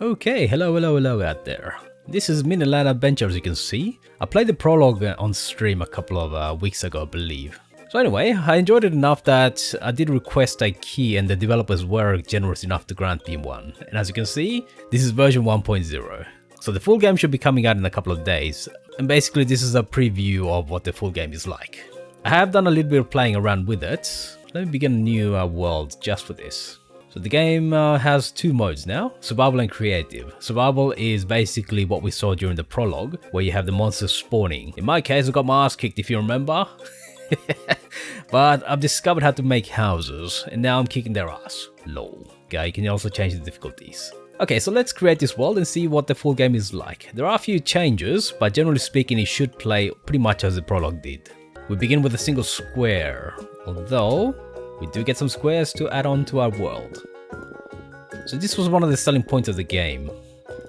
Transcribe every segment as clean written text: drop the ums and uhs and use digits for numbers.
Okay, hello out there. This is Miniland Adventure, as you can see. I played the prologue on stream a couple of weeks ago, I believe. So anyway, I enjoyed it enough that I did request a key and the developers were generous enough to grant me one. And as you can see, this is version 1.0. So the full game should be coming out in a couple of days. And basically this is a preview of what the full game is like. I have done a little bit of playing around with it. Let me begin a new world just for this. So the game has two modes now, survival and creative. Survival is basically what we saw during the prologue, where you have the monsters spawning. In my case, I got my ass kicked if you remember. But I've discovered how to make houses, and now I'm kicking their ass. Lol. Okay, you can also change the difficulties. Okay, so let's create this world and see what the full game is like. There are a few changes, but generally speaking it should play pretty much as the prologue did. We begin with a single square, although we do get some squares to add on to our world. So this was one of the selling points of the game.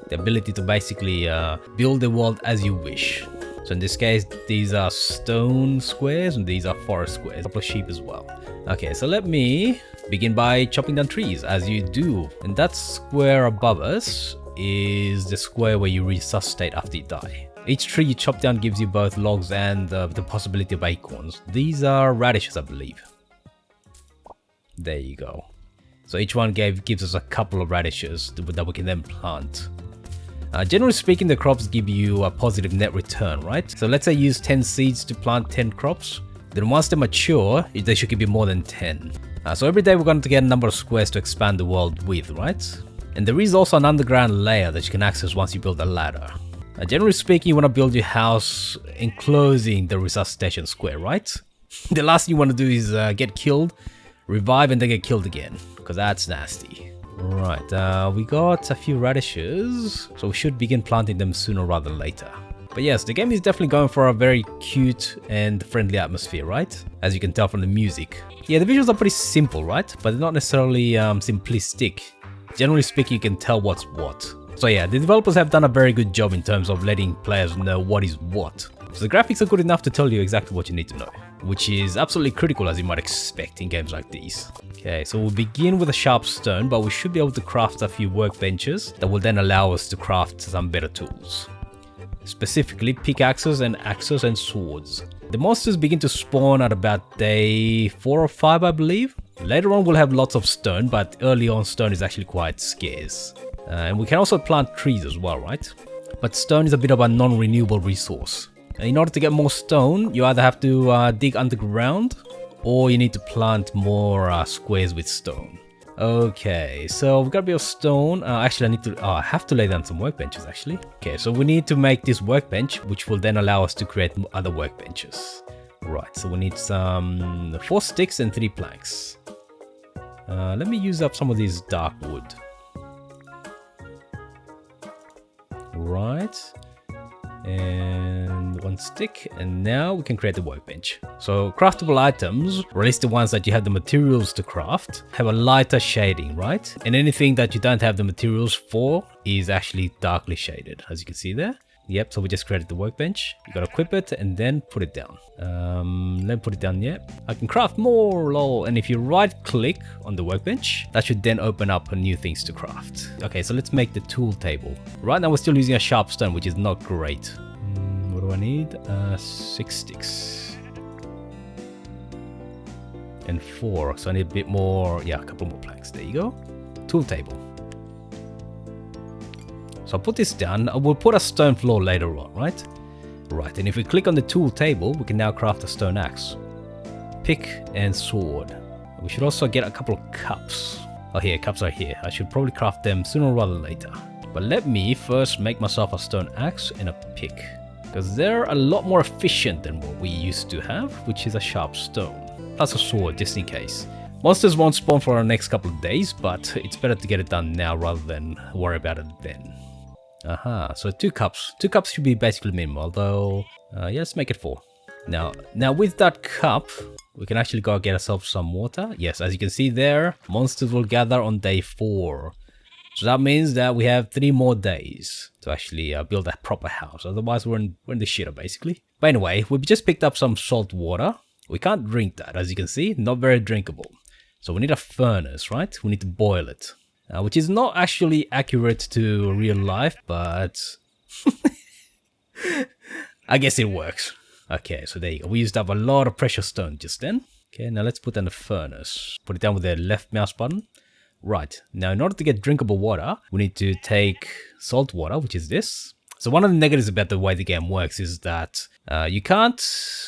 The ability to basically build the world as you wish. So in this case, these are stone squares and these are forest squares. A couple of sheep as well. Okay, so let me begin by chopping down trees, as you do. And that square above us is the square where you resuscitate after you die. Each tree you chop down gives you both logs and the possibility of acorns. These are radishes, I believe. There you go. So each one gives us a couple of radishes that we can then plant. Generally speaking, the crops give you a positive net return, right? So let's say you use 10 seeds to plant 10 crops. Then once they mature, they should give you more than 10. So every day we're going to get a number of squares to expand the world with, right? And there is also an underground layer that you can access once you build a ladder. Generally speaking, you want to build your house enclosing the resuscitation square, right? The last thing you want to do is get killed, revive and then get killed again, because that's nasty. Right, we got a few radishes, so we should begin planting them sooner rather than later. But yes, the game is definitely going for a very cute and friendly atmosphere, right? As you can tell from the music. Yeah, the visuals are pretty simple, right? But they're not necessarily simplistic. Generally speaking, you can tell what's what. So yeah, the developers have done a very good job in terms of letting players know what is what. So the graphics are good enough to tell you exactly what you need to know, which is absolutely critical as you might expect in games like these. Okay, so we'll begin with a sharp stone, but we should be able to craft a few workbenches that will then allow us to craft some better tools. Specifically pickaxes and axes and swords. The monsters begin to spawn at about day 4 or 5, I believe. Later on we'll have lots of stone, but early on stone is actually quite scarce. And we can also plant trees as well, right? But stone is a bit of a non-renewable resource. In order to get more stone, you either have to dig underground or you need to plant more squares with stone. Okay, so we've got a bit of stone. Actually, I have to lay down some workbenches actually. Okay, so we need to make this workbench, which will then allow us to create other workbenches. Right, so we need some 4 sticks and 3 planks. Let me use up some of this dark wood. Right. And 1 stick, and now we can create the workbench. So craftable items, or at least the ones that you have the materials to craft, have a lighter shading, right? And anything that you don't have the materials for is actually darkly shaded, as you can see there. Yep, so we just created the workbench. You gotta equip it and then put it down. Let me put it down, yeah. I can craft more, lol. And if you right click on the workbench, that should then open up new things to craft. Okay, so let's make the tool table. Right now we're still using a sharp stone, which is not great. What do I need? 6 sticks. And 4, so I need a bit more, yeah, a couple more planks. There you go. Tool table. So I'll put this down. We'll put a stone floor later on, right? Right, and if we click on the tool table, we can now craft a stone axe, pick and sword. We should also get a couple of cups. Oh, here, cups are here. I should probably craft them sooner rather than later. But let me first make myself a stone axe and a pick, because they're a lot more efficient than what we used to have, which is a sharp stone. Plus a sword, just in case. Monsters won't spawn for the next couple of days, but it's better to get it done now rather than worry about it then. Aha, so 2 cups. 2 cups should be basically minimum, although, yeah, let's make it 4. Now with that cup, we can actually go get ourselves some water. Yes, as you can see there, monsters will gather on day 4. So that means that we have 3 more days to actually build a proper house. Otherwise, we're in the shitter, basically. But anyway, we've just picked up some salt water. We can't drink that, as you can see, not very drinkable. So we need a furnace, right? We need to boil it. which is not actually accurate to real life, but I guess it works. Okay, so there you go. We used up a lot of precious stone just then. Okay, now let's put down the furnace. Put it down with the left mouse button. Right, now in order to get drinkable water, we need to take salt water, which is this. So one of the negatives about the way the game works is that you can't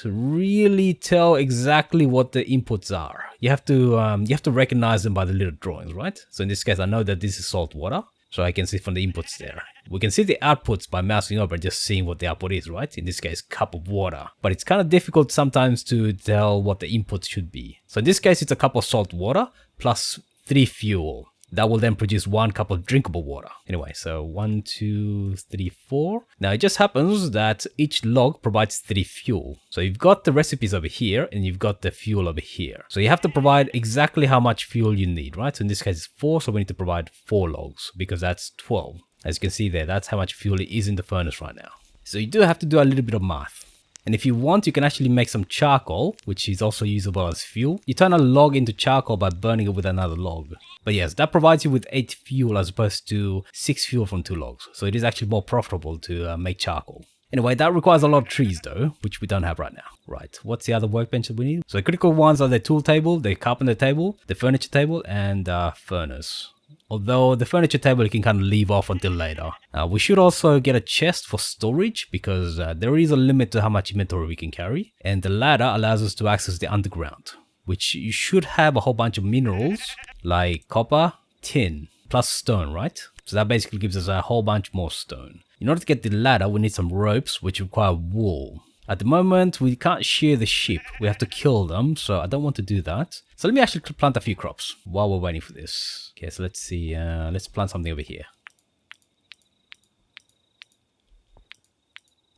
really tell exactly what the inputs are. You have to recognize them by the little drawings, right? So in this case, I know that this is salt water, so I can see from the inputs there. We can see the outputs by mousing over and just seeing what the output is, right? In this case, cup of water. But it's kind of difficult sometimes to tell what the inputs should be. So in this case, it's a cup of salt water plus 3 fuel. That will then produce 1 cup of drinkable water. Anyway, so 1, 2, 3, 4. Now it just happens that each log provides 3 fuel. So you've got the recipes over here and you've got the fuel over here. So you have to provide exactly how much fuel you need, right? So in this case it's 4, so we need to provide 4 logs because that's 12. As you can see there, that's how much fuel is in the furnace right now. So you do have to do a little bit of math. And if you want, you can actually make some charcoal, which is also usable as fuel. You turn a log into charcoal by burning it with another log. But yes, that provides you with 8 fuel as opposed to 6 fuel from 2 logs. So it is actually more profitable to make charcoal. Anyway, that requires a lot of trees though, which we don't have right now. Right, what's the other workbench that we need? So the critical ones are the tool table, the carpenter table, the furniture table, and furnace. Although the furniture table you can kind of leave off until later. We should also get a chest for storage because there is a limit to how much inventory we can carry. And the ladder allows us to access the underground, which you should have a whole bunch of minerals like copper, tin, plus stone, right? So that basically gives us a whole bunch more stone. In order to get the ladder, we need some ropes, which require wool. At the moment, we can't shear the sheep. We have to kill them, so I don't want to do that. So let me actually plant a few crops while we're waiting for this. Okay, so let's see. Let's plant something over here.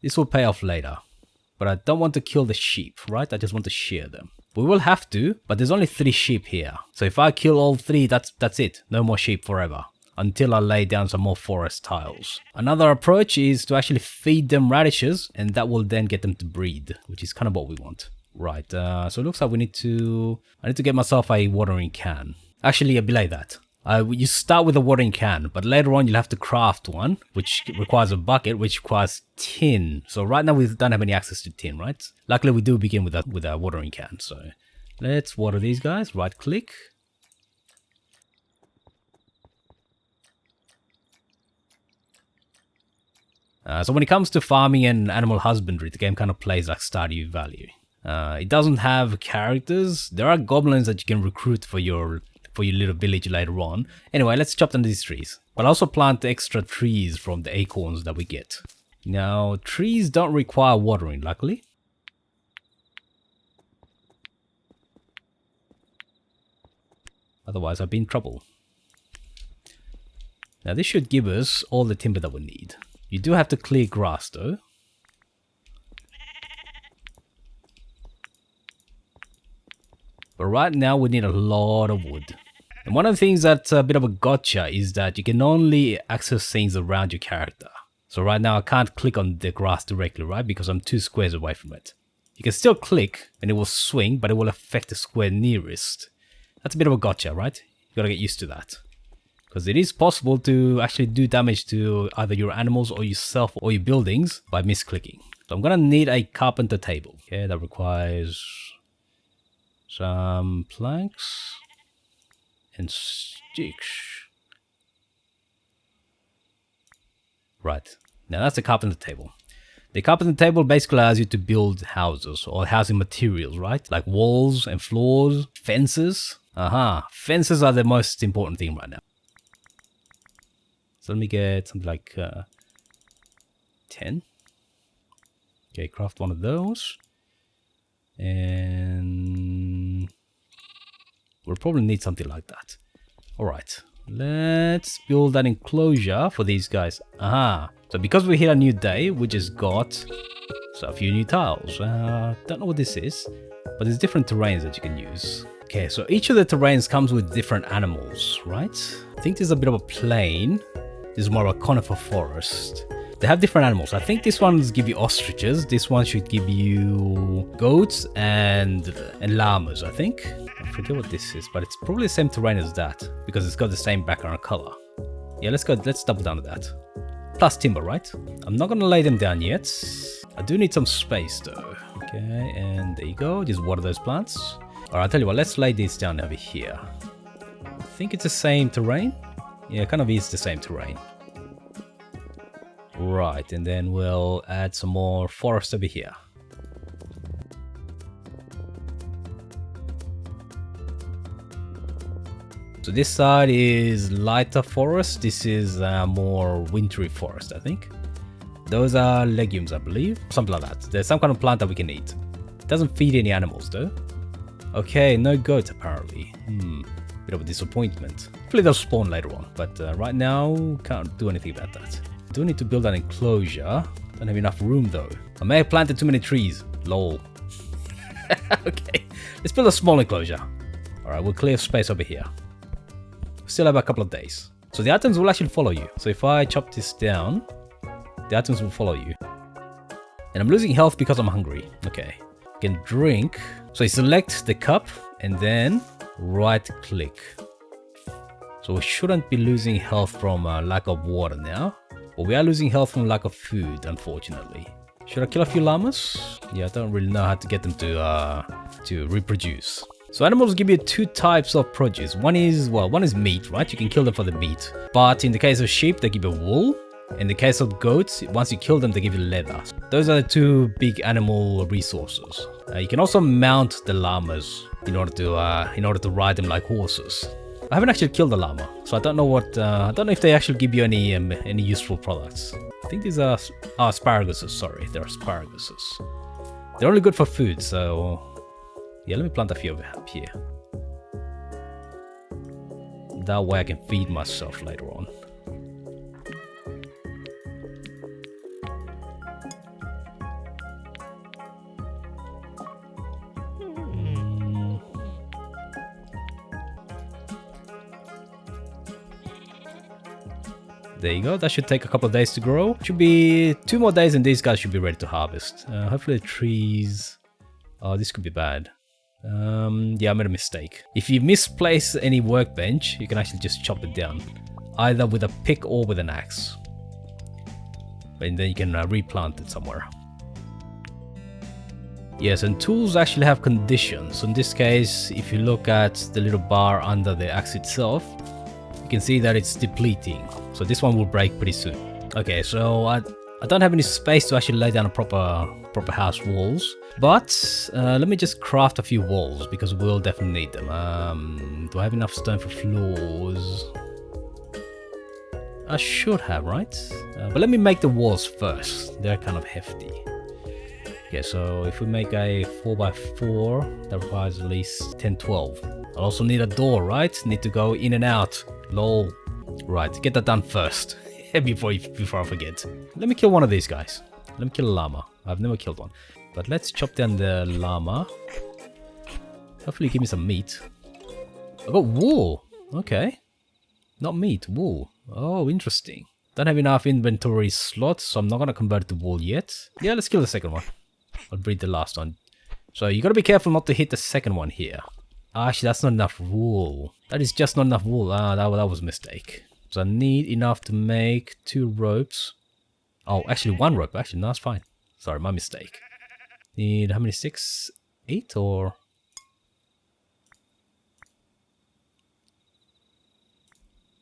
This will pay off later. But I don't want to kill the sheep, right? I just want to shear them. We will have to, but there's only 3 sheep here. So if I kill all 3, that's it. No more sheep forever. Until I lay down some more forest tiles. Another approach is to actually feed them radishes, and that will then get them to breed, which is kind of what we want. Right, so it looks like I need to get myself a watering can. Actually, I belay that. You start with a watering can, but later on you'll have to craft one, which requires a bucket, which requires tin. So right now we don't have any access to tin, right? Luckily we do begin with a watering can, so let's water these guys. Right click. So when it comes to farming and animal husbandry, the game kind of plays like Stardew Valley. It doesn't have characters. There are goblins that you can recruit for your little village later on. Anyway, let's chop down these trees. But also plant extra trees from the acorns that we get. Now, trees don't require watering, luckily. Otherwise, I'd be in trouble. Now, this should give us all the timber that we need. You do have to clear grass though. But right now we need a lot of wood. And one of the things that's a bit of a gotcha is that you can only access things around your character. So right now I can't click on the grass directly, right? Because I'm 2 squares away from it. You can still click and it will swing, but it will affect the square nearest. That's a bit of a gotcha, right? You gotta get used to that. Because it is possible to actually do damage to either your animals or yourself or your buildings by misclicking. So I'm gonna need a carpenter table. Okay, that requires some planks and sticks. Right, now that's the carpenter table. The carpenter table basically allows you to build houses or housing materials, right? Like walls and floors, fences. Fences are the most important thing right now. So let me get something like 10. Okay, craft one of those. And we'll probably need something like that. Alright, let's build an enclosure for these guys. So because we hit a new day, we just got a few new tiles. Don't know what this is, but there's different terrains that you can use. Okay, so each of the terrains comes with different animals, right? I think there's a bit of a plain. This is more of a conifer forest. They have different animals. I think this one's give you ostriches. This one should give you goats and llamas, I think. I forget what this is, but it's probably the same terrain as that because it's got the same background color. Yeah, let's double down to that. Plus timber, right? I'm not gonna lay them down yet. I do need some space though. Okay, and there you go. Just water those plants. Alright, I'll tell you what, let's lay these down over here. I think it's the same terrain. Yeah, it kind of is the same terrain. Right, and then we'll add some more forest over here. So this side is lighter forest. This is more wintry forest, I think. Those are legumes, I believe. Something like that. There's some kind of plant that we can eat. It doesn't feed any animals though. Okay, no goats apparently. Bit of a disappointment. Hopefully they'll spawn later on, but right now, can't do anything about that. Do need to build an enclosure. Don't have enough room though. I may have planted too many trees. Lol. Okay, let's build a small enclosure. Alright, we'll clear space over here. Still have a couple of days. So the items will actually follow you. So if I chop this down, the items will follow you. And I'm losing health because I'm hungry. Okay. You can drink. So you select the cup and then right click. So we shouldn't be losing health from lack of water now. But we are losing health from lack of food, unfortunately. Should I kill a few llamas? Yeah, I don't really know how to get them to reproduce. So animals give you two types of produce. One is meat, right? You can kill them for the meat. But in the case of sheep, they give you wool. In the case of goats, once you kill them, they give you leather. Those are the two big animal resources. You can also mount the llamas in order to ride them like horses. I haven't actually killed a llama, so I don't know if they actually give you any useful products. I think these are asparaguses. Sorry, they're asparaguses. They're only good for food, so yeah. Let me plant a few up here. That way I can feed myself later on. There you go, that should take a couple of days to grow. Should be 2 more days and these guys should be ready to harvest. Hopefully the trees... Oh, this could be bad. Yeah, I made a mistake. If you misplace any workbench, you can actually just chop it down. Either with a pick or with an axe. And then you can replant it somewhere. Yes, and tools actually have conditions. In this case, if you look at the little bar under the axe itself, you can see that it's depleting. So this one will break pretty soon. Okay, so I don't have any space to actually lay down a proper house walls. But let me just craft a few walls because we'll definitely need them. Do I have enough stone for floors? I should have, right? But let me make the walls first. They're kind of hefty. Okay, so if we make a 4x4, that requires at least 10, 12. I'll also need a door, right? Need to go in and out. Lol. Right, get that done first. before I forget. Let me kill one of these guys. Let me kill a llama. I've never killed one. But let's chop down the llama. Hopefully give me some meat. I got wool. Okay. Not meat, wool. Oh, interesting. Don't have enough inventory slots, so I'm not going to convert it to wool yet. Yeah, let's kill the second one. I'll breed the last one. So you got to be careful not to hit the second one here. Actually, that's not enough wool. That is just not enough wool. Ah, that was a mistake. So I need enough to make 2 ropes. Oh, actually 1 rope. Actually, no, that's fine. Sorry, my mistake. Need how many? 6? 8 or...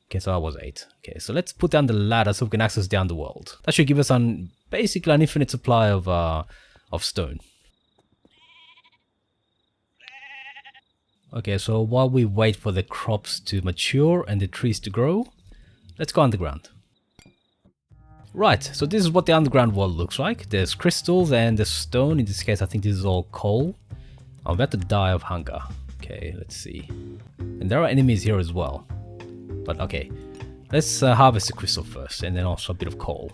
Okay, so that was 8. Okay, so let's put down the ladder so we can access down the world. That should give us basically an infinite supply of stone. Okay, so while we wait for the crops to mature and the trees to grow, let's go underground. Right, so this is what the underground world looks like. There's crystals and there's stone. In this case, I think this is all coal. I'm about to die of hunger. Okay, let's see. And there are enemies here as well. But okay, let's harvest the crystal first and then also a bit of coal.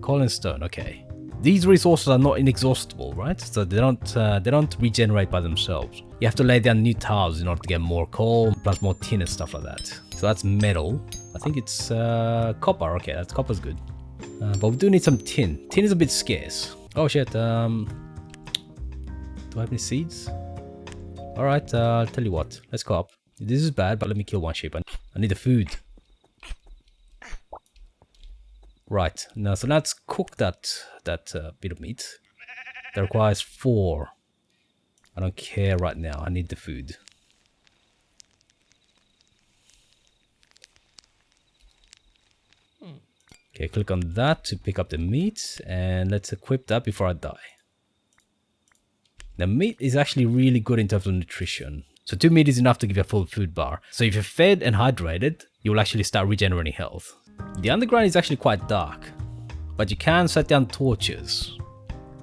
Coal and stone, okay. These resources are not inexhaustible, right? So they don't regenerate by themselves. You have to lay down new tiles in order to get more coal, plus more tin and stuff like that. So that's metal. I think it's copper. Okay, that's copper's good. But we do need some tin. Tin is a bit scarce. Oh shit. Do I have any seeds? Alright, I'll tell you what. Let's go up. This is bad, but let me kill one sheep. I need the food. Right, now so let's cook that bit of meat. That requires 4. I don't care right now, I need the food. Okay, click on that to pick up the meat, and let's equip that before I die. Now meat is actually really good in terms of nutrition. So 2 meat is enough to give you a full food bar. So if you're fed and hydrated, you will actually start regenerating health. The underground is actually quite dark, but you can set down torches.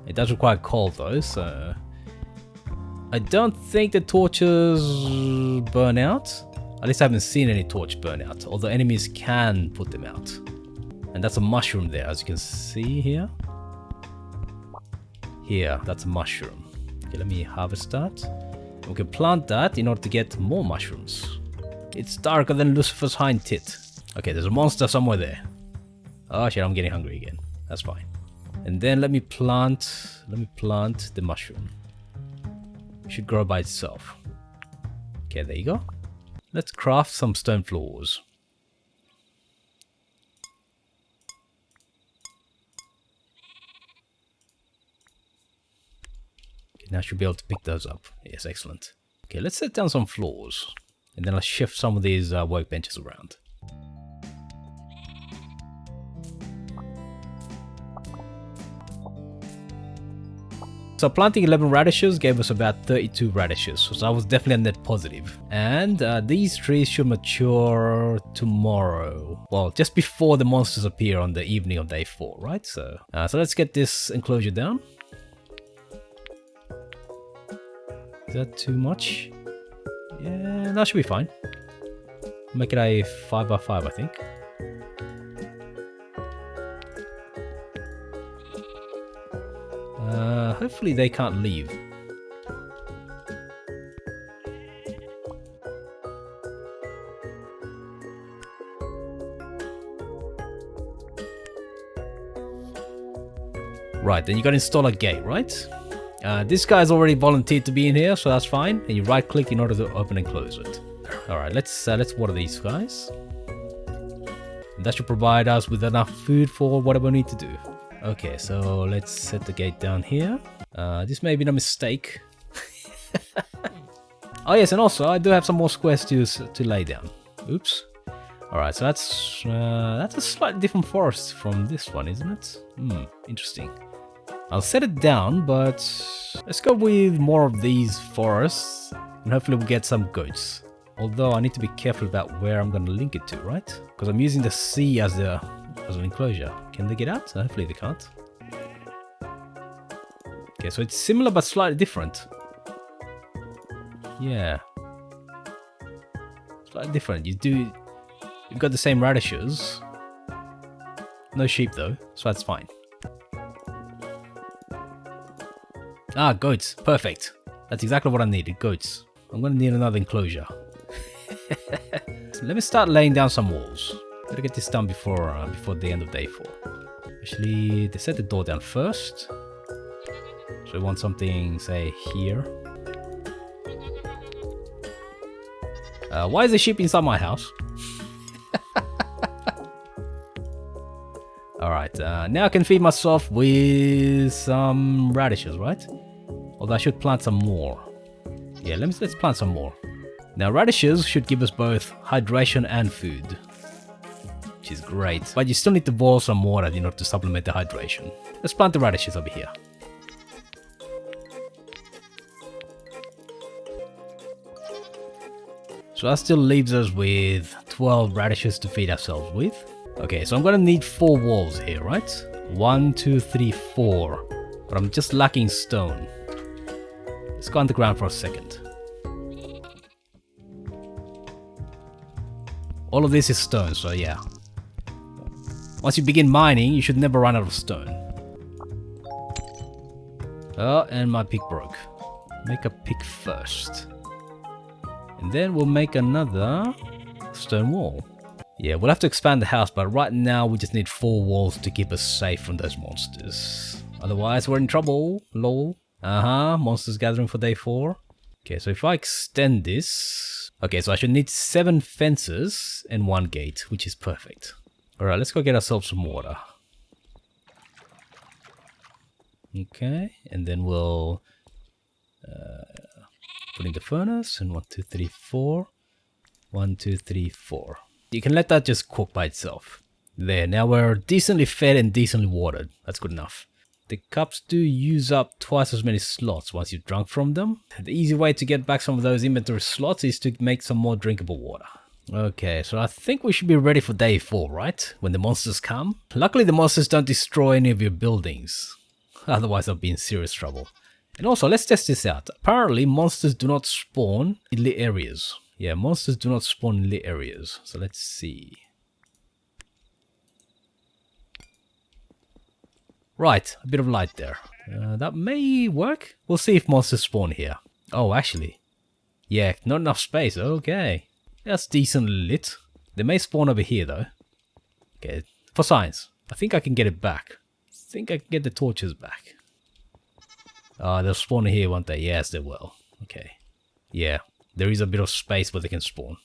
It does require coal though, so I don't think the torches burn out. At least I haven't seen any torch burn out, although enemies can put them out. And that's a mushroom there, as you can see here. Here, that's a mushroom. Okay, let me harvest that. We can plant that in order to get more mushrooms. It's darker than Lucifer's hind tit. Okay, there's a monster somewhere there. Oh shit, I'm getting hungry again. That's fine. And then let me plant the mushroom. It should grow by itself. Okay, there you go. Let's craft some stone floors. Okay, now I should be able to pick those up. Yes, excellent. Okay, let's set down some floors. And then I'll shift some of these workbenches around. So planting 11 radishes gave us about 32 radishes, so that was definitely a net positive. And these trees should mature tomorrow. Well, just before the monsters appear on the evening of day 4, right? So let's get this enclosure down. Is that too much? Yeah, that should be fine. Make it a 5x5, I think. Hopefully they can't leave. Right, then you gotta install a gate, right? This guy's already volunteered to be in here, so that's fine. And you right click in order to open and close it. Alright, let's water these guys. And that should provide us with enough food for whatever we need to do. Okay, so let's set the gate down here. This may have been a mistake. Oh yes, and also I do have some more squares to lay down. Oops. Alright, so that's a slightly different forest from this one, isn't it? Interesting. I'll set it down, but let's go with more of these forests, and hopefully we'll get some goats. Although I need to be careful about where I'm going to link it to, right? Because I'm using the sea as an enclosure. Can they get out? Hopefully they can't. Okay, so it's similar but slightly different. Yeah. Slightly different. You've got the same radishes. No sheep though, so that's fine. Ah, goats. Perfect. That's exactly what I needed, goats. I'm gonna need another enclosure. So let me start laying down some walls. Gotta get this done before the end of day 4. Actually, they set the door down first. So we want something, say, here. Why is the sheep inside my house? Alright, now I can feed myself with some radishes, right? Although I should plant some more. Yeah, let's plant some more. Now radishes should give us both hydration and food, which is great. But you still need to boil some water in order to supplement the hydration. Let's plant the radishes over here. So that still leaves us with 12 radishes to feed ourselves with. Okay, so I'm gonna need 4 walls here, right? 1, 2, 3, 4. But I'm just lacking stone. Let's go underground for a second. All of this is stone, so yeah. Once you begin mining, you should never run out of stone. Oh, and my pick broke. Make a pick first. And then we'll make another stone wall. Yeah, we'll have to expand the house, but right now we just need 4 walls to keep us safe from those monsters. Otherwise, we're in trouble. Lol. Monsters gathering for day 4. Okay, so if I extend this... Okay, so I should need 7 fences and 1 gate, which is perfect. Alright, let's go get ourselves some water. Okay, and then we'll put in the furnace, and 1, 2, 3, 4. 1, 2, 3, 4. You can let that just cook by itself. There, now we're decently fed and decently watered. That's good enough. The cups do use up twice as many slots once you've drunk from them. The easy way to get back some of those inventory slots is to make some more drinkable water. Okay, so I think we should be ready for day 4, right? When the monsters come. Luckily the monsters don't destroy any of your buildings. Otherwise I'll be in serious trouble. And also, let's test this out. Apparently monsters do not spawn in lit areas. Yeah, monsters do not spawn in lit areas. So let's see. Right, a bit of light there. That may work. We'll see if monsters spawn here. Oh, actually. Yeah, not enough space. Okay. That's decently lit. They may spawn over here though. Okay, for science. I think I can get it back. I think I can get the torches back. They'll spawn here, won't they? Yes, they will. Okay. Yeah, there is a bit of space where they can spawn.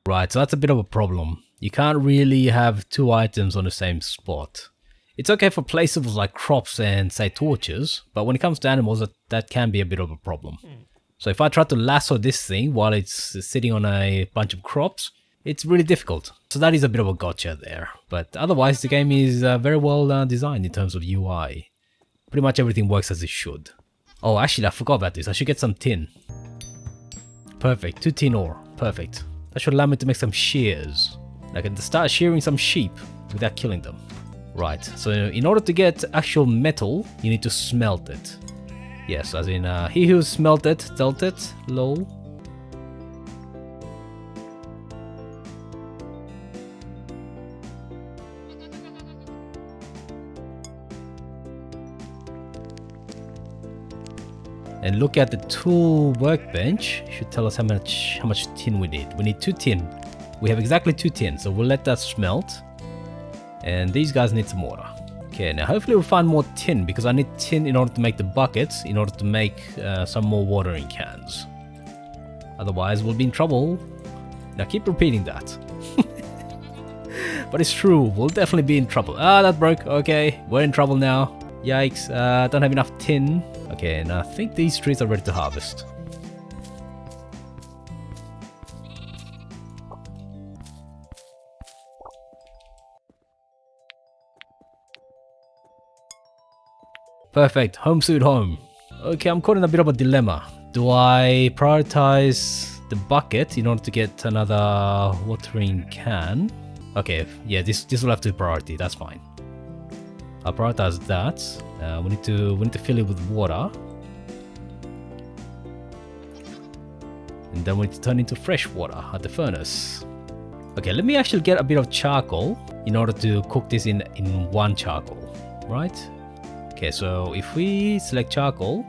Right, so that's a bit of a problem. You can't really have 2 items on the same spot. It's okay for placeables like crops and, say, torches, but when it comes to animals, that can be a bit of a problem. So if I try to lasso this thing while it's sitting on a bunch of crops, it's really difficult. So that is a bit of a gotcha there. But otherwise, the game is very well designed in terms of UI. Pretty much everything works as it should. Oh, actually, I forgot about this. I should get some tin. Perfect. 2 tin ore. Perfect. That should allow me to make some shears. I can start shearing some sheep without killing them. Right, so in order to get actual metal, you need to smelt it. Yes, as in, he who smelt it, dealt it, lol. And look at the tool workbench. Should tell us how much tin we need. We need 2 tin. We have exactly 2 tin, so we'll let that smelt. And these guys need some water. Okay, now hopefully we'll find more tin, because I need tin in order to make the buckets, in order to make some more watering cans. Otherwise we'll be in trouble. Now keep repeating that. But it's true, we'll definitely be in trouble. Ah, that broke. Okay, we're in trouble now. Yikes, don't have enough tin. Okay, and I think these trees are ready to harvest. Perfect, home sweet home. Okay, I'm caught in a bit of a dilemma. Do I prioritize the bucket in order to get another watering can? Okay, yeah, this will have to be priority, that's fine. I'll prioritize that. We need to fill it with water. And then we need to turn into fresh water at the furnace. Okay, let me actually get a bit of charcoal in order to cook this in 1 charcoal, right? Okay, so if we select charcoal,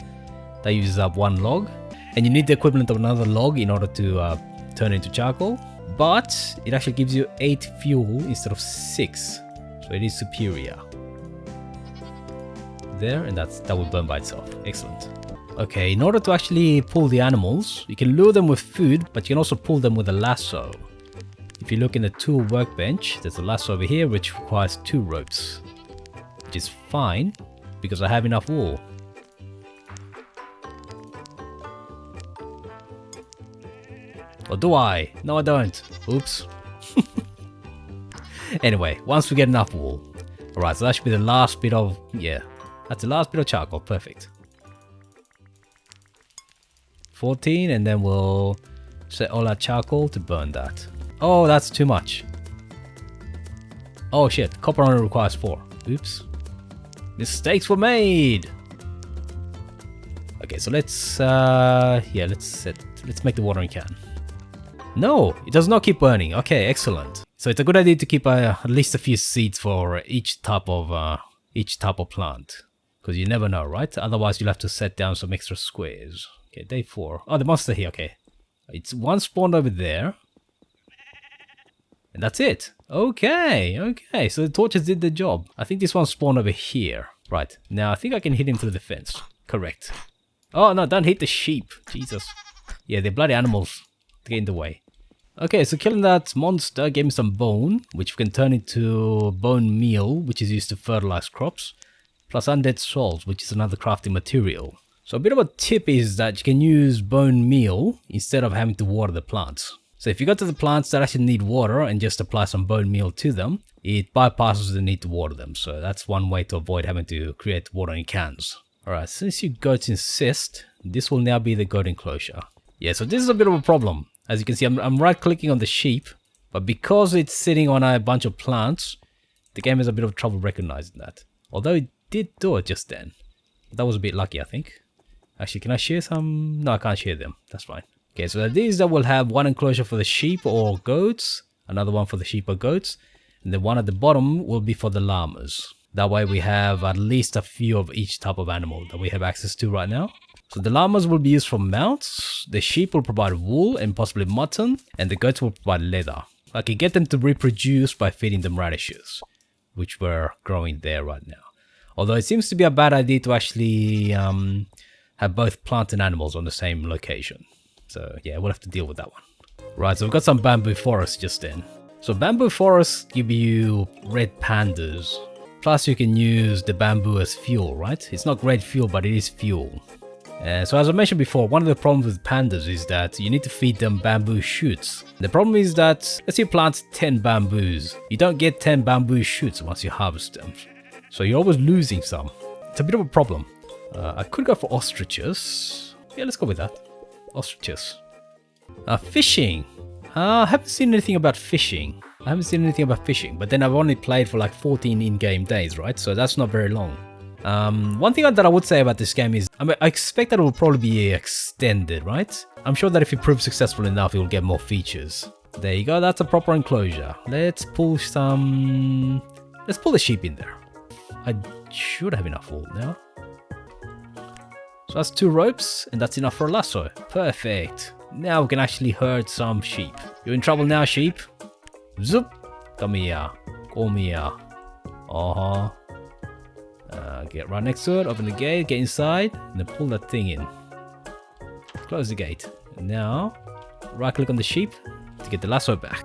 that uses up 1 log, and you need the equivalent of another log in order to turn it into charcoal, but it actually gives you 8 fuel instead of 6, so it is superior. There, and that will burn by itself. Excellent. Okay, in order to actually pull the animals, you can lure them with food, but you can also pull them with a lasso. If you look in the tool workbench, there's a lasso over here which requires 2 ropes, which is fine because I have enough wool. Or do I? No, I don't. Oops. Anyway, once we get enough wool. Alright, so that should be the last bit of... yeah, that's the last bit of charcoal. Perfect. 14, and then we'll set all our charcoal to burn that. Oh, that's too much. Oh shit, copper only requires 4. Oops. Mistakes were made! Okay, so let's make the watering can. No, it does not keep burning. Okay, excellent. So it's a good idea to keep at least a few seeds for each type of plant, because Because you never know, right? Otherwise, you'll have to set down some extra squares. Okay, day 4. Oh, the monster here, okay. It's one spawned over there. And that's it. Okay, okay. So the torches did the job. I think this one spawned over here. Right, now I think I can hit him through the fence. Correct. Oh, no, don't hit the sheep. Jesus. Yeah, they're bloody animals. They get in the way. Okay, so killing that monster gave me some bone, which we can turn into bone meal, which is used to fertilize crops. Plus undead souls, which is another crafting material. So a bit of a tip is that you can use bone meal instead of having to water the plants. So if you go to the plants that actually need water and just apply some bone meal to them, it bypasses the need to water them. So that's one way to avoid having to create watering cans. Alright, since you goats insist, this will now be the goat enclosure. Yeah, so this is a bit of a problem. As you can see, I'm right clicking on the sheep, but because it's sitting on a bunch of plants, the game has a bit of trouble recognizing that. Although it did do it just then. That was a bit lucky, I think. Actually, can I share some? No, I can't share them. That's fine. Okay, so these that will have one enclosure for the sheep or goats, another one for the sheep or goats, and the one at the bottom will be for the llamas. That way we have at least a few of each type of animal that we have access to right now. So the llamas will be used for mounts, the sheep will provide wool and possibly mutton, and the goats will provide leather. I can get them to reproduce by feeding them radishes, which we're growing there right now. Although it seems to be a bad idea to actually have both plant and animals on the same location. So yeah, we'll have to deal with that one. Right, so we've got some bamboo forests just then. So bamboo forests give you red pandas. Plus you can use the bamboo as fuel, right? It's not great fuel, but it is fuel. So as I mentioned before, one of the problems with pandas is that you need to feed them bamboo shoots. The problem is that, let's say you plant 10 bamboos. You don't get 10 bamboo shoots once you harvest them. So you're always losing some. It's a bit of a problem. I could go for ostriches. Yeah, let's go with that. Ostriches. Fishing. I haven't seen anything about fishing. But then I've only played for like 14 in-game days, right? So that's not very long. One thing that I would say about this game is, I expect that it will probably be extended, right? I'm sure that if it proves successful enough, it will get more features. There you go, that's a proper enclosure. Let's pull the sheep in there. I should have enough wool now. So that's 2 ropes, and that's enough for a lasso. Perfect. Now we can actually herd some sheep. You're in trouble now, sheep. Zoop. Come here. Come here. Get right next to it, open the gate, get inside, and then pull that thing in. Close the gate. And now, right click on the sheep to get the lasso back.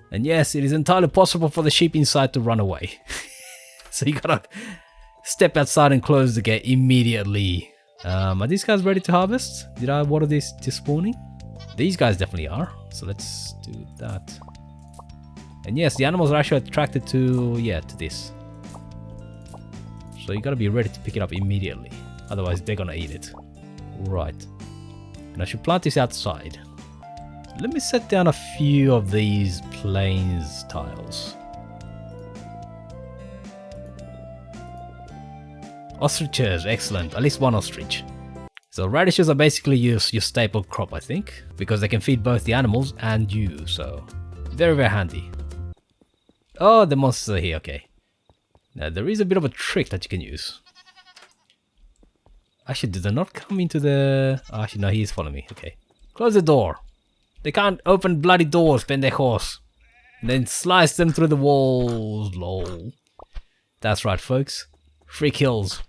And yes, it is entirely possible for the sheep inside to run away. So you gotta step outside and close the gate immediately. Are these guys ready to harvest? Did I water this spawning? These guys definitely are. So let's do that. And yes, the animals are actually attracted to this. So you gotta be ready to pick it up immediately. Otherwise they're gonna eat it. Right. And I should plant this outside. Let me set down a few of these plains tiles. Ostriches, excellent. At least one ostrich. So radishes are basically your staple crop, I think, because they can feed both the animals and you, so very, very handy. Oh, the monsters are here, okay. Now there is a bit of a trick that you can use. Actually, did they not come into the... Oh, actually, no, he's following me, okay. Close the door. They can't open bloody doors, pendejos. And then slice them through the walls, lol. That's right, folks. Free kills.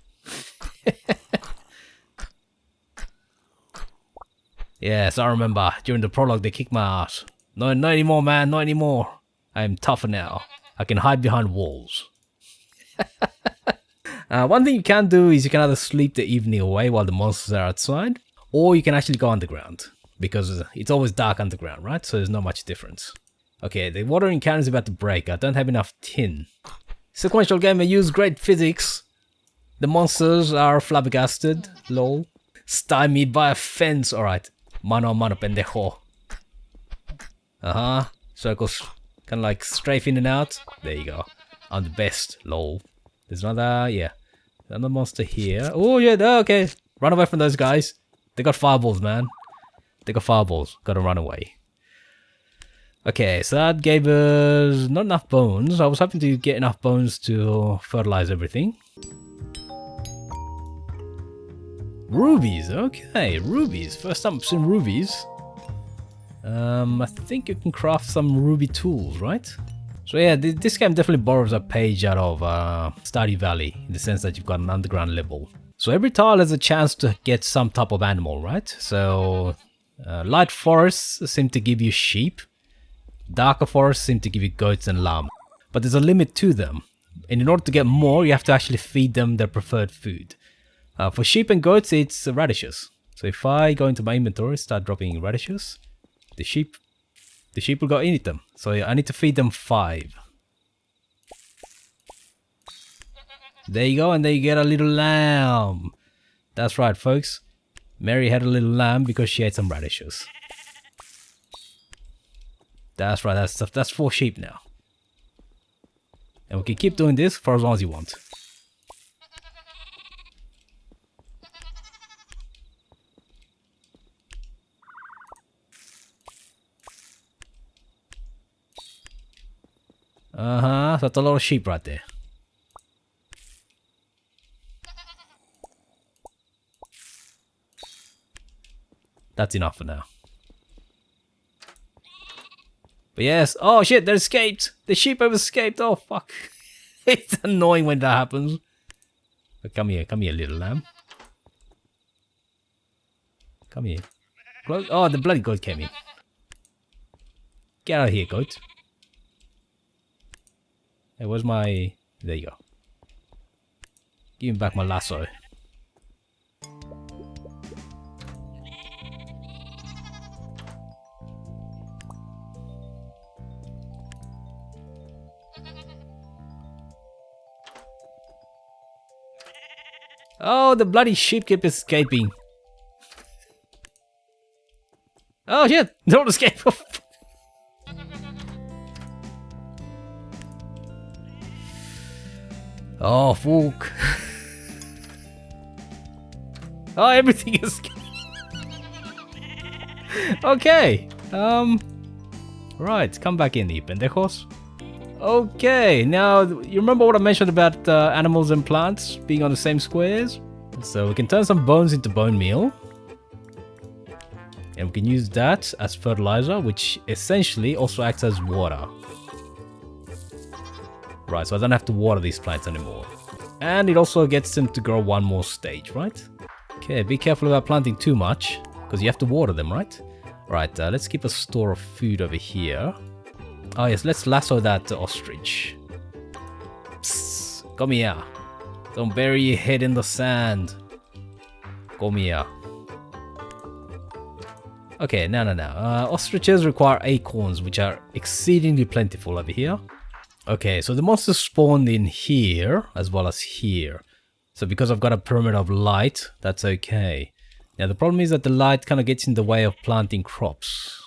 Yes, I remember. During the prologue, they kicked my ass. No, not anymore, man. Not anymore. I am tougher now. I can hide behind walls. One thing you can do is you can either sleep the evening away while the monsters are outside, or you can actually go underground, because it's always dark underground, right? So there's not much difference. Okay, the watering can is about to break. I don't have enough tin. Sequential gamer use great physics. The monsters are flabbergasted. Lol. Stymied by a fence. Alright. Mano a mano, pendejo. Circles. Kind of like strafe in and out. There you go. I'm the best. Lol. There's another, another monster here. Oh, yeah, okay. Run away from those guys. They got fireballs, man. They got fireballs. Gotta run away. Okay, so that gave us not enough bones. I was hoping to get enough bones to fertilize everything. Rubies, okay, rubies. First time I've seen rubies. I think you can craft some ruby tools, right? So yeah, this game definitely borrows a page out of Stardew Valley, in the sense that you've got an underground level. So every tile has a chance to get some type of animal, right? So light forests seem to give you sheep. Darker forests seem to give you goats and lamb. But there's a limit to them. And in order to get more, you have to actually feed them their preferred food. For sheep and goats, it's radishes. So if I go into my inventory, start dropping radishes, the sheep will go and eat them. So I need to feed them 5. There you go, and there you get a little lamb. That's right, folks. Mary had a little lamb because she ate some radishes. That's right, that's 4 sheep now. And we can keep doing this for as long as you want. So that's a lot of sheep right there. That's enough for now. But yes, oh shit, they escaped! The sheep have escaped, oh fuck. It's annoying when that happens. But come here, little lamb. Come here. Oh, the bloody goat came in. Get out of here, goat. Hey, where's my... There you go. Give me back my lasso. Oh, the bloody sheep keep escaping. Oh shit, don't escape. Oh, fuck. Oh, everything is... Okay. Right, come back in, you pendejos. Okay, now, you remember what I mentioned about animals and plants being on the same squares? So we can turn some bones into bone meal. And we can use that as fertilizer, which essentially also acts as water. Right, so I don't have to water these plants anymore. And it also gets them to grow 1 more stage, right? Okay, be careful about planting too much, because you have to water them, right? Right, let's keep a store of food over here. Oh yes, let's lasso that ostrich. Psst, come here. Don't bury your head in the sand. Come here. Okay, no. Ostriches require acorns, which are exceedingly plentiful over here. Okay, so the monsters spawned in here, as well as here. So because I've got a perimeter of light, that's okay. Now the problem is that the light kind of gets in the way of planting crops.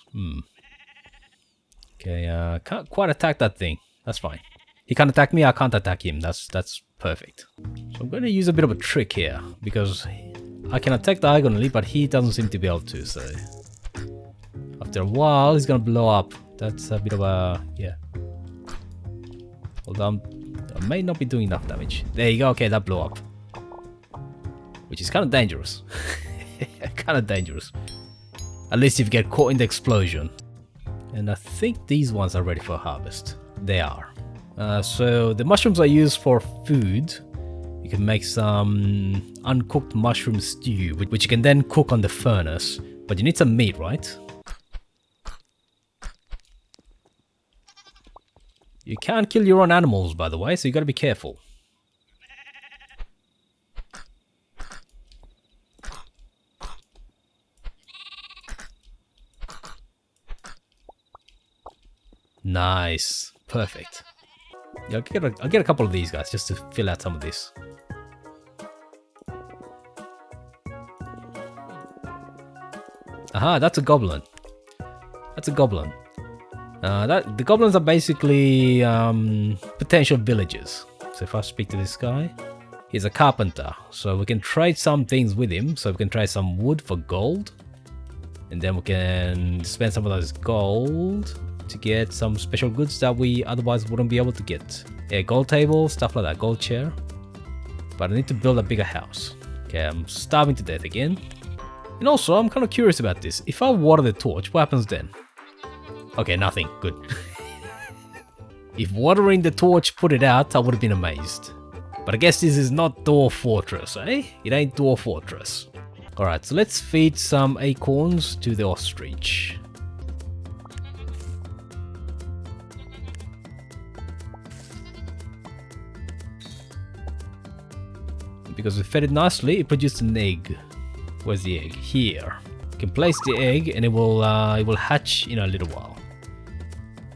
Okay, can't quite attack that thing. That's fine. He can't attack me, I can't attack him. That's perfect. So I'm going to use a bit of a trick here, because I can attack diagonally, but he doesn't seem to be able to, so... After a while, he's going to blow up. That's a bit of a... yeah. Although I may not be doing enough damage. There you go, okay, that blew up. Which is kind of dangerous. Kind of dangerous. At least if you get caught in the explosion. And I think these ones are ready for harvest. They are. So the mushrooms are used for food. You can make some uncooked mushroom stew, which you can then cook on the furnace. But you need some meat, right? You can't kill your own animals, by the way, so you gotta be careful. Nice. Perfect. Yeah, I'll get a couple of these guys just to fill out some of this. Aha, that's a goblin. That's a goblin. The goblins are basically potential villagers. So if I speak to this guy, he's a carpenter. So we can trade some things with him. So we can trade some wood for gold. And then we can spend some of those gold to get some special goods that we otherwise wouldn't be able to get. Yeah, gold table, stuff like that, gold chair. But I need to build a bigger house. Okay, I'm starving to death again. And also, I'm kind of curious about this. If I water the torch, what happens then? Okay, nothing. Good. If watering the torch put it out, I would have been amazed. But I guess this is not Dwarf Fortress, eh? It ain't Dwarf Fortress. Alright, so let's feed some acorns to the ostrich. Because we fed it nicely, it produced an egg. Where's the egg? Here. You can place the egg and it will hatch in a little while.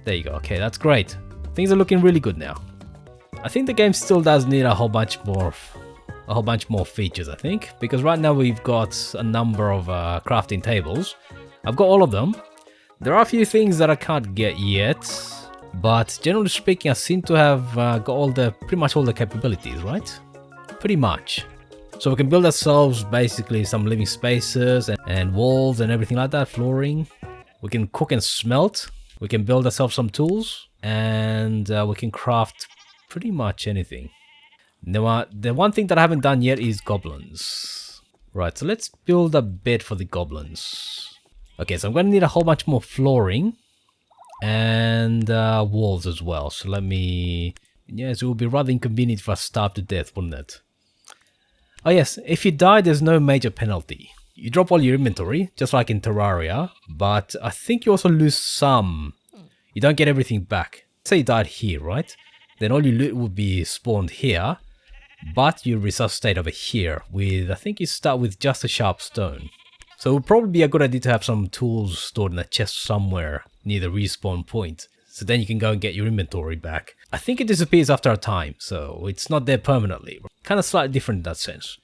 There you go. Okay, that's great. Things are looking really good now. I think the game still does need a whole bunch more features, I think, because right now we've got a number of crafting tables. I've got all of them. There are a few things that I can't get yet, but generally speaking, I seem to have got pretty much all the capabilities, right? Pretty much. So we can build ourselves basically some living spaces and walls and everything like that, flooring. We can cook and smelt. We can build ourselves some tools, and we can craft pretty much anything. Now, the one thing that I haven't done yet is goblins. Right, so let's build a bed for the goblins. Okay, so I'm going to need a whole bunch more flooring and walls as well. So let me... Yes, it would be rather inconvenient if I starved to death, wouldn't it? Oh yes, if you die, there's no major penalty. You drop all your inventory, just like in Terraria, but I think you also lose some. You don't get everything back. Say you died here, right? Then all your loot would be spawned here, but you resuscitate over here with, I think you start with just a sharp stone. So it would probably be a good idea to have some tools stored in a chest somewhere near the respawn point. So then you can go and get your inventory back. I think it disappears after a time, so it's not there permanently. Kind of slightly different in that sense.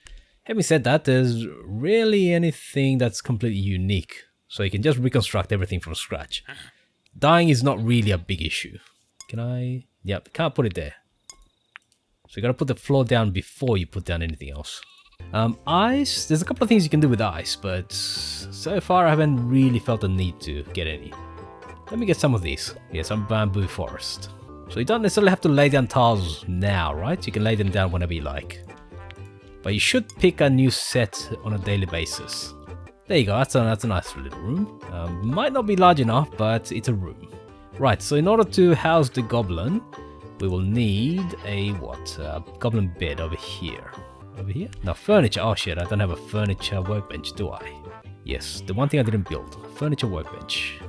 Having said that, there's rarely anything that's completely unique. So you can just reconstruct everything from scratch. Dying is not really a big issue. Can I... Yep, can't put it there. So you gotta put the floor down before you put down anything else. Ice, there's a couple of things you can do with ice, but so far I haven't really felt the need to get any. Let me get some of these. Yeah, some bamboo forest. So you don't necessarily have to lay down tiles now, right? You can lay them down whenever you like. But you should pick a new set on a daily basis. There you go, that's a nice little room. Might not be large enough, but it's a room. Right, so in order to house the goblin, we will need a goblin bed over here. Over here? Now furniture, oh shit, I don't have a furniture workbench, do I? Yes, the one thing I didn't build, furniture workbench.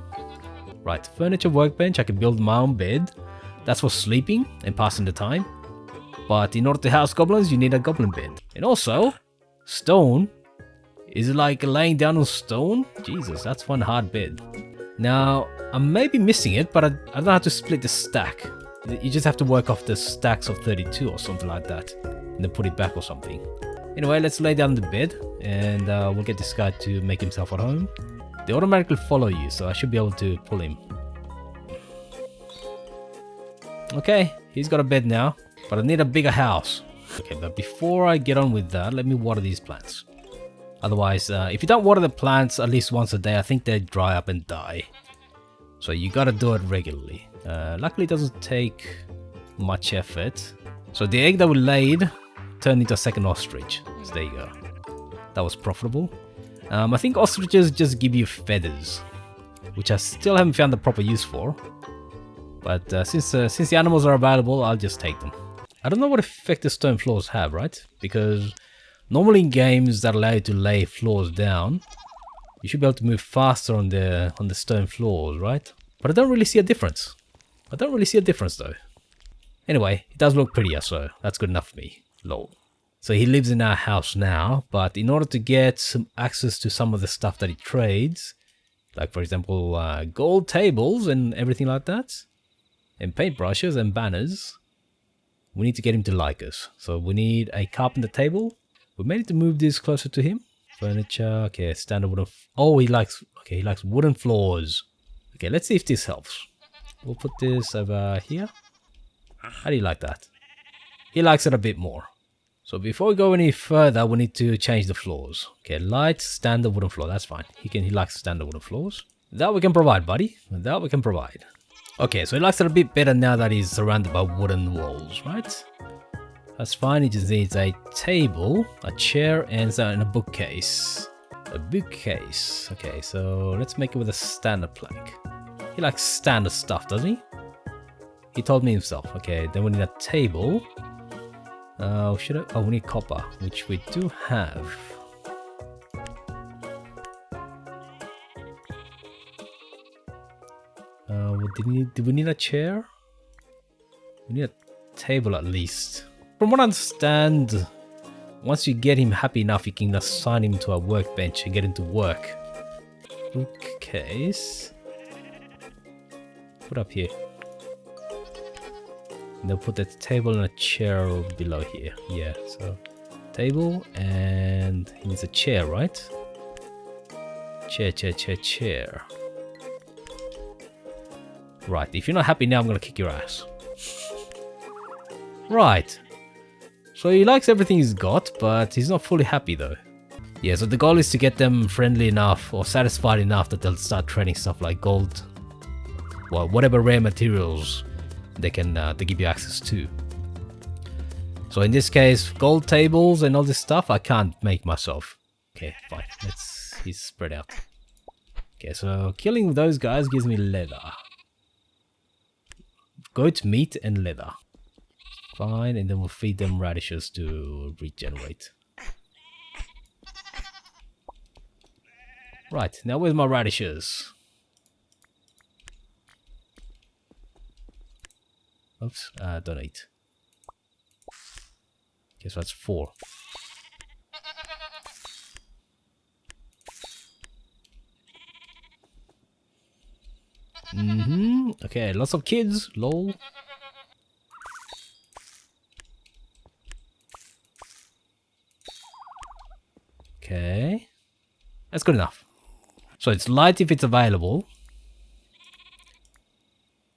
Right, furniture workbench, I can build my own bed. That's for sleeping and passing the time. But in order to house goblins, you need a goblin bed. And also, stone. Is it like laying down on stone? Jesus, that's one hard bed. Now, I may be missing it, but I don't have to split the stack. You just have to work off the stacks of 32 or something like that. And then put it back or something. Anyway, let's lay down the bed. And we'll get this guy to make himself at home. They automatically follow you, so I should be able to pull him. Okay, he's got a bed now. But I need a bigger house. Okay, but before I get on with that, let me water these plants. Otherwise, if you don't water the plants at least once a day, I think they dry up and die. So you gotta do it regularly. Luckily, it doesn't take much effort. So the egg that we laid turned into a second ostrich. So there you go. That was profitable. I think ostriches just give you feathers, which I still haven't found the proper use for. But since the animals are available, I'll just take them. I don't know what effect the stone floors have, right? Because normally in games that allow you to lay floors down, you should be able to move faster on the stone floors, right? But I don't really see a difference. I don't really see a difference though. Anyway, it does look prettier, so that's good enough for me. Lol. So he lives in our house now, but in order to get some access to some of the stuff that he trades, like for example gold tables and everything like that, and paintbrushes and banners, we need to get him to like us. So we need a carpenter table. We may need to move this closer to him. Furniture, okay, standard wooden. Oh, he likes wooden floors. Okay, let's see if this helps. We'll put this over here. How do you like that? He likes it a bit more. So before we go any further, we need to change the floors. Okay, light, standard wooden floor, that's fine. He likes standard wooden floors. That we can provide, buddy. That we can provide. Okay, so he likes it a bit better now that he's surrounded by wooden walls, right? That's fine, he just needs a table, a chair, and a bookcase. A bookcase. Okay, so let's make it with a standard plank. He likes standard stuff, doesn't he? He told me himself. Okay, then we need a table. Oh, we need copper, which we do have. Do we need a chair? We need a table at least. From what I understand, once you get him happy enough, you can assign him to a workbench and get him to work. Bookcase. Put up here. And they'll put the table and a chair below here. Yeah, so table, and he needs a chair, right? Chair. Right, if you're not happy now, I'm gonna kick your ass. Right. So he likes everything he's got, but he's not fully happy though. Yeah, so the goal is to get them friendly enough or satisfied enough that they'll start trading stuff like gold. Well, whatever rare materials they give you access to. So in this case, gold tables and all this stuff I can't make myself. Okay, fine. He's spread out. Okay, so killing those guys gives me leather. Goat meat and leather. Fine, and then we'll feed them radishes to regenerate. Right, now where's my radishes? Oops, don't eat. Okay, so that's 4. Okay, lots of kids, lol. Okay. That's good enough. So it's light if it's available.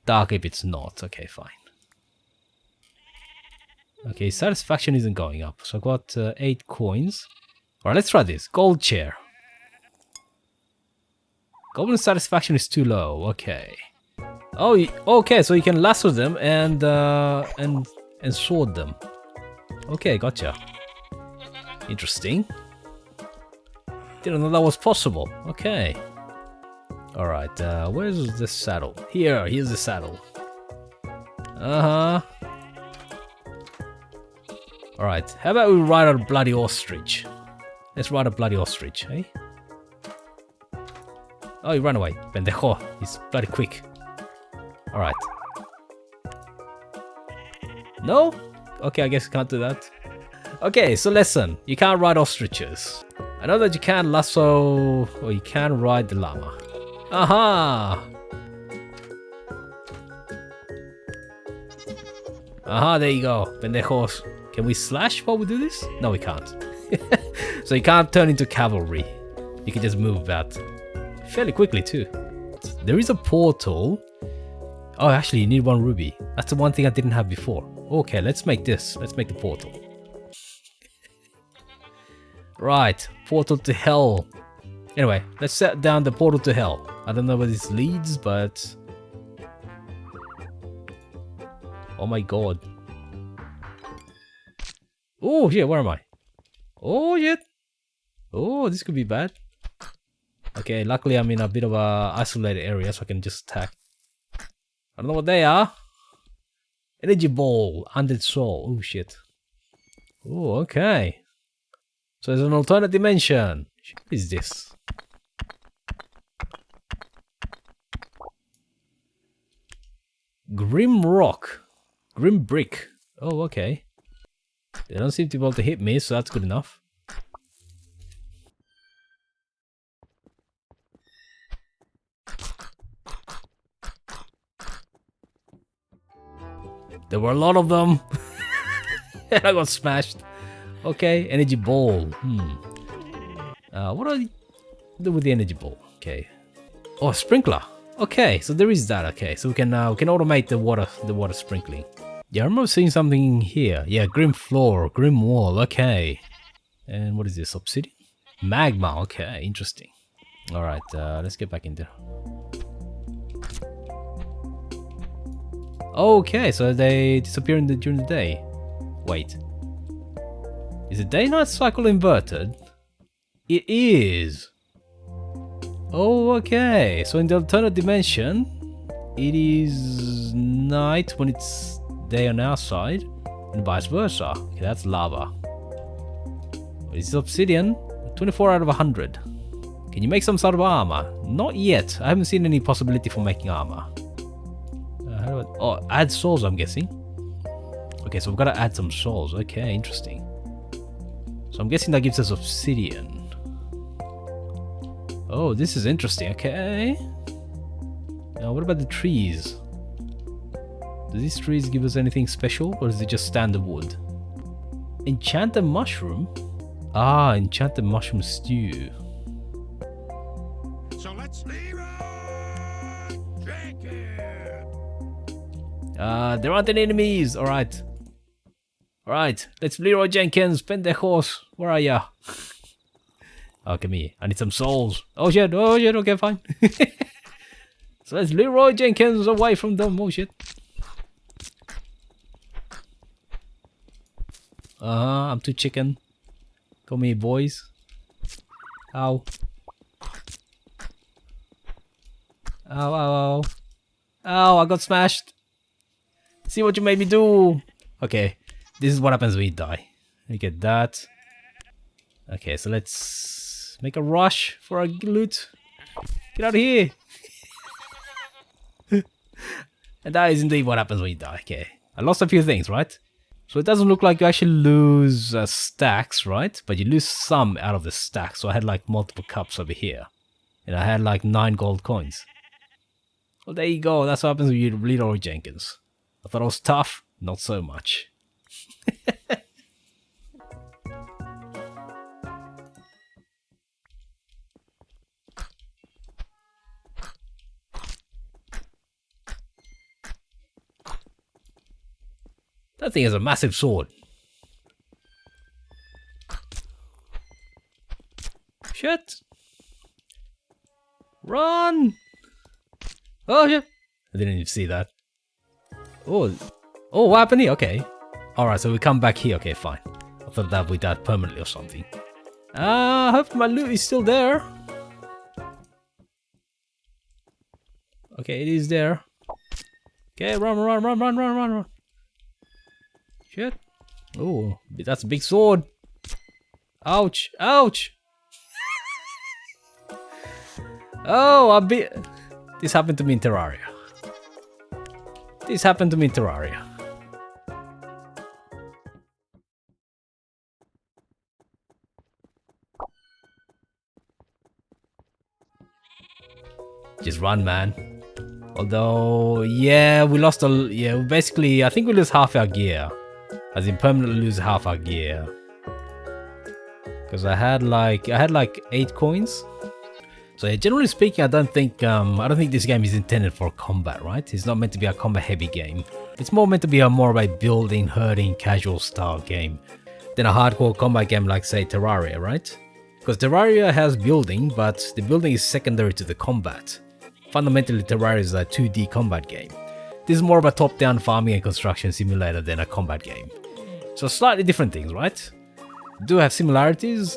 Dark if it's not. Okay, fine. Okay, satisfaction isn't going up. So I got 8 coins. Alright, let's try this. Gold chair. Goblin satisfaction is too low. Okay. Oh, okay, so you can lasso them and sword them. Okay, gotcha. Interesting. Didn't know that was possible. Okay. Alright, where's the saddle? Here's the saddle. Alright, how about we ride a bloody ostrich? Let's ride a bloody ostrich, eh? Oh, he ran away. Pendejo. He's bloody quick. Alright. No? Okay, I guess you can't do that. Okay, so lesson. You can't ride ostriches. I know that you can lasso, or you can ride the llama. Aha! Aha, there you go. Pendejos. Can we slash while we do this? No, we can't. So you can't turn into cavalry. You can just move about. Fairly quickly too. There is a portal. Oh, actually you need 1 ruby. That's the one thing I didn't have before. Okay, let's make this. Let's make the portal. Right, portal to hell. Anyway, let's set down the portal to hell. I don't know where this leads, but... Oh my god. Oh, yeah, where am I? Oh, shit. Oh, this could be bad. Okay, luckily I'm in a bit of a isolated area, so I can just attack. I don't know what they are. Energy ball, undead soul. Oh shit. Oh, okay. So there's an alternate dimension. What is this? Grim rock. Grim brick. Oh, okay. They don't seem to be able to hit me, so that's good enough. There were a lot of them. And I got smashed. Okay, energy ball. What do I do with the energy ball? Okay. Oh, sprinkler. Okay, so there is that. Okay, so we can automate the water sprinkling. Yeah, I remember seeing something here. Yeah, grim floor, grim wall. Okay. And what is this? Obsidian? Magma. Okay, interesting. All right, let's get back in there. Okay, so they disappear during the day. Wait. Is the day-night cycle inverted? It is! Oh, okay. So in the alternate dimension, it is night when it's day on our side, and vice versa. Okay, that's lava. It's obsidian. 24 out of 100. Can you make some sort of armor? Not yet. I haven't seen any possibility for making armor. How do I... Oh, add souls, I'm guessing. Okay, so we've got to add some souls. Okay, interesting. So I'm guessing that gives us obsidian. Oh, this is interesting. Okay. Now, what about the trees? Do these trees give us anything special, or is it just standard wood? Enchanted mushroom? Ah, enchanted mushroom stew. So let's leave it. Drink it. There aren't any enemies. Alright. Alright, let's Leroy Jenkins, pendejos. Where are ya? Oh, come here. I need some souls. Oh shit, okay, fine. So let's Leroy Jenkins away from them. Oh shit. I'm too chicken. Come here, boys. Ow. Ow, ow, ow. Ow, I got smashed. See what you made me do. Okay, this is what happens when you die. You get that. Okay, so let's make a rush for our loot. Get out of here. And that is indeed what happens when you die. Okay, I lost a few things, right? So it doesn't look like you actually lose stacks, right? But you lose some out of the stack. So I had like multiple cups over here. And I had like 9 gold coins. Well, there you go. That's what happens when you Leroy Jenkins. I thought it was tough. Not so much. That thing is a massive sword. Shit. Run! Oh shit. I didn't even see that. Oh, what happened here? Okay. Alright, so we come back here. Okay, fine. I thought that we died permanently or something. I hope my loot is still there. Okay, it is there. Okay, run. Shit. Oh, that's a big sword. Ouch. Oh, this happened to me in Terraria. Just run, man. Although, yeah, we lost basically, I think we lose half our gear. As in permanently lose half our gear. Because I had like 8 coins. So yeah, generally speaking, I don't think this game is intended for combat, right? It's not meant to be a combat heavy game. It's more meant to be more of a building, herding, casual style game than a hardcore combat game like say Terraria, right? Because Terraria has building, but the building is secondary to the combat. Fundamentally, Terraria is a 2D combat game. This is more of a top-down farming and construction simulator than a combat game. So slightly different things, right? They do have similarities,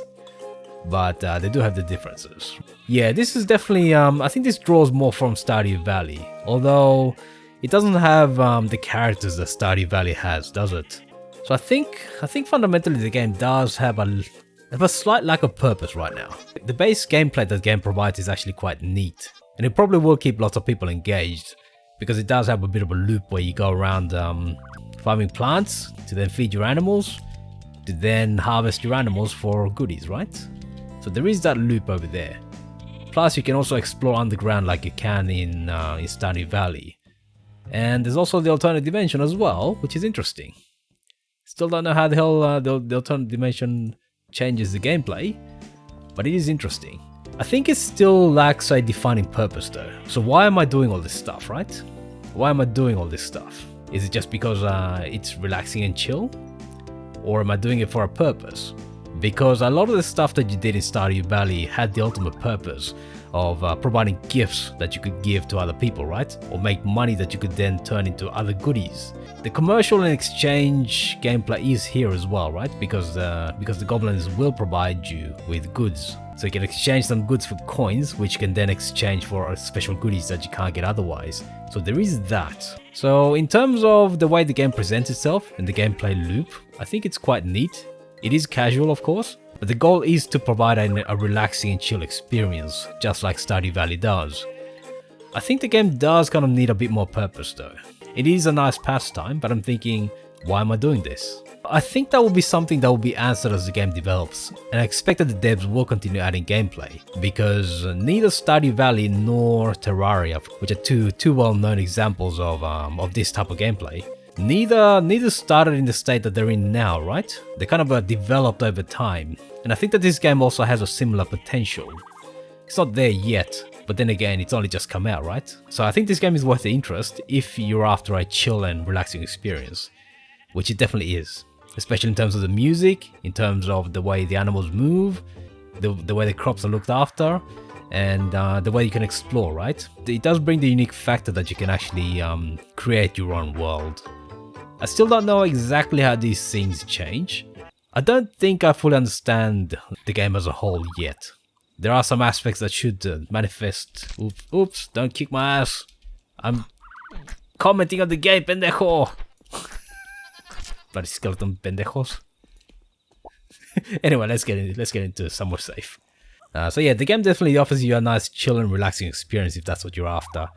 but they do have the differences. Yeah, this is definitely, I think this draws more from Stardew Valley, although it doesn't have the characters that Stardew Valley has, does it? So I think fundamentally the game does have a slight lack of purpose right now. The base gameplay that the game provides is actually quite neat, and it probably will keep lots of people engaged, because it does have a bit of a loop where you go around farming plants to then feed your animals, to then harvest your animals for goodies, right? So there is that loop over there. Plus you can also explore underground like you can in Stardew Valley. And there's also the alternate dimension as well, which is interesting. Still don't know how the hell the alternate dimension changes the gameplay, but it is interesting. I think it still lacks a defining purpose though. So why am I doing all this stuff, right? Why am I doing all this stuff? Is it just because it's relaxing and chill? Or am I doing it for a purpose? because a lot of the stuff that you did in Stardew Valley had the ultimate purpose of providing gifts that you could give to other people, right? Or make money that you could then turn into other goodies. The commercial and exchange gameplay is here as well, right? Because the goblins will provide you with goods. So you can exchange some goods for coins, which you can then exchange for special goodies that you can't get otherwise. So there is that. So in terms of the way the game presents itself and the gameplay loop, I think it's quite neat. It is casual, of course, but the goal is to provide a relaxing and chill experience, just like Stardew Valley does. I think the game does kind of need a bit more purpose though. It is a nice pastime, but I'm thinking, why am I doing this? I think that will be something that will be answered as the game develops, and I expect that the devs will continue adding gameplay, because neither Stardew Valley nor Terraria, which are two well-known examples of this type of gameplay, neither started in the state that they're in now, right? They kind of developed over time, and I think that this game also has a similar potential. It's not there yet, but then again, it's only just come out, right? So I think this game is worth the interest if you're after a chill and relaxing experience, which it definitely is. Especially in terms of the music, in terms of the way the animals move, the way the crops are looked after, and the way you can explore, right? It does bring the unique factor that you can actually create your own world. I still don't know exactly how these things change. I don't think I fully understand the game as a whole yet. There are some aspects that should manifest. Oops, don't kick my ass. I'm commenting on the game, pendejo! Bloody skeleton pendejos. Anyway, let's get into somewhere safe. So yeah, the game definitely offers you a nice chill and relaxing experience if that's what you're after.